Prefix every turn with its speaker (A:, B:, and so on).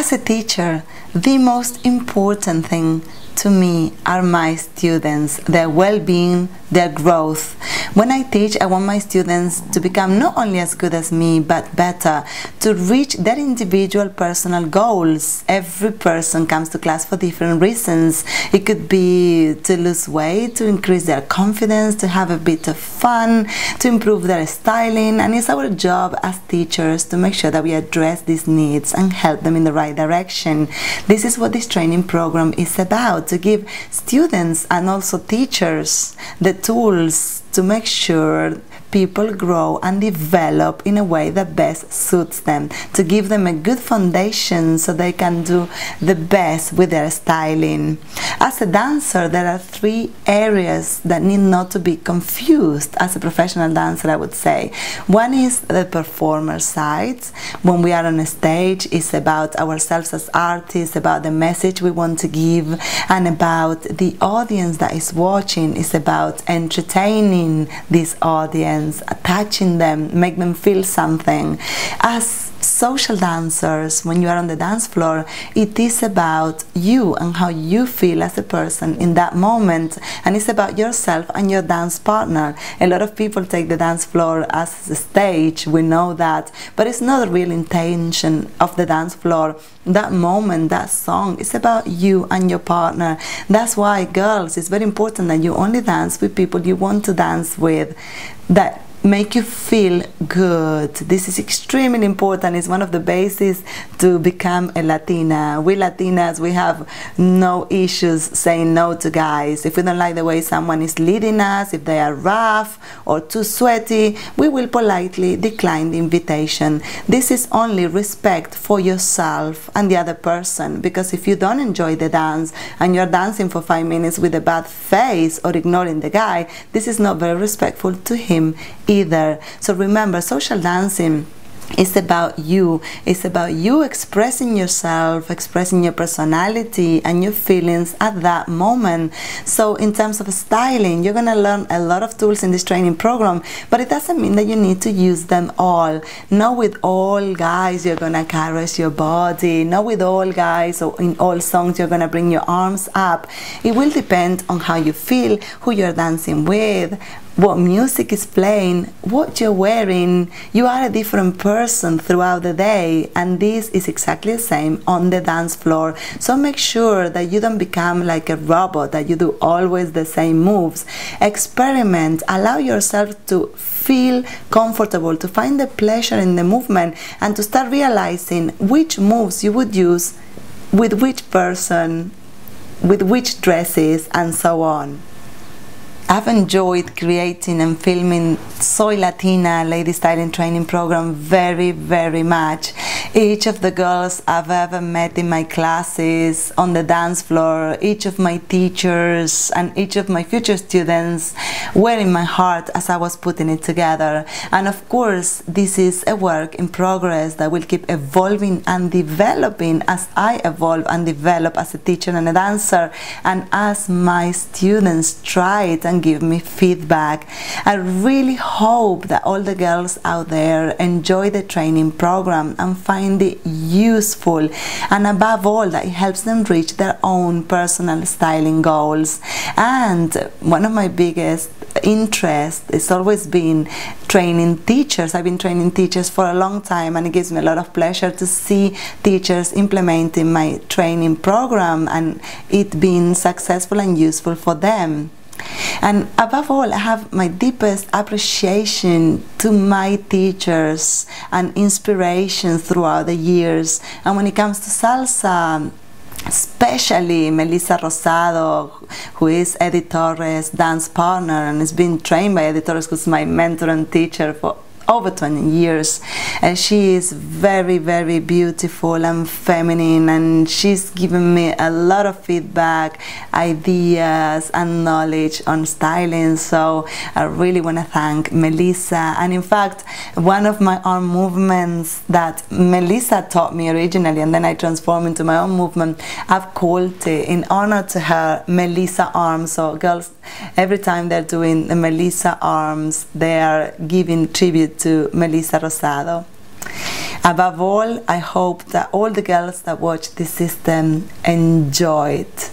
A: As a teacher, the most important thing to me are my students, their well-being, their growth. When I teach, I want my students to become not only as good as me, but better, to reach their individual personal goals. Every person comes to class for different reasons. It could be to lose weight, to increase their confidence, to have a bit of fun, to improve their styling, and it's our job as teachers to make sure that we address these needs and help them in the right direction. This is what this training program is about, to give students and also teachers the tools to make sure people grow and develop in a way that best suits them, to give them a good foundation so they can do the best with their styling. As a dancer, there are 3 areas that need not to be confused as a professional dancer, I would say. One is the performer side. When we are on a stage, it's about ourselves as artists, about the message we want to give, and about the audience that is watching. It's about entertaining this audience, touching them, make them feel something. As social dancers, when you are on the dance floor, it is about you and how you feel as a person in that moment, and it's about yourself and your dance partner. A lot of people take the dance floor as a stage, we know that, but it's not the real intention of the dance floor. That moment, that song, is about you and your partner. That's why, girls, it's very important that you only dance with people you want to dance with, that make you feel good. This is extremely important. It's one of the bases to become a Latina. We Latinas, we have no issues saying no to guys. If we don't like the way someone is leading us, if they are rough or too sweaty, we will politely decline the invitation. This is only respect for yourself and the other person, because if you don't enjoy the dance and you're dancing for 5 minutes with a bad face or ignoring the guy, this is not very respectful to him either. So remember, social dancing is about you. It's about you expressing yourself, expressing your personality and your feelings at that moment. So in terms of styling, you're gonna learn a lot of tools in this training program, but it doesn't mean that you need to use them all. Not with all guys you're gonna caress your body, not with all guys or in all songs you're gonna bring your arms up. It will depend on how you feel, who you're dancing with, what music is playing, what you're wearing. You are a different person throughout the day, and this is exactly the same on the dance floor. So make sure that you don't become like a robot, that you do always the same moves. Experiment, allow yourself to feel comfortable, to find the pleasure in the movement, and to start realizing which moves you would use with which person, with which dresses, and so on. I've enjoyed creating and filming Soy Latina Lady Styling Training Program very, very much. Each of the girls I've ever met in my classes, on the dance floor, each of my teachers and each of my future students were in my heart as I was putting it together. And of course, this is a work in progress that will keep evolving and developing as I evolve and develop as a teacher and a dancer, and as my students try it and give me feedback. I really hope that all the girls out there enjoy the training program and find it useful, and above all that it helps them reach their own personal styling goals. And one of my biggest interests has always been training teachers. I've been training teachers for a long time, and it gives me a lot of pleasure to see teachers implementing my training program and it being successful and useful for them. And above all, I have my deepest appreciation to my teachers and inspiration throughout the years. And when it comes to salsa, especially Melissa Rosado, who is Eddie Torres' dance partner and has been trained by Eddie Torres, who's my mentor and teacher for over 20 years. And she is very, very beautiful and feminine, and she's given me a lot of feedback, ideas and knowledge on styling. So I really want to thank Melissa. And in fact, one of my arm movements that Melissa taught me originally and then I transformed into my own movement, I've called it in honor to her Melissa arms. So girls, every time they're doing the Melissa arms, they are giving tribute to Melissa Rosado. Above all, I hope that all the girls that watch this system enjoy it.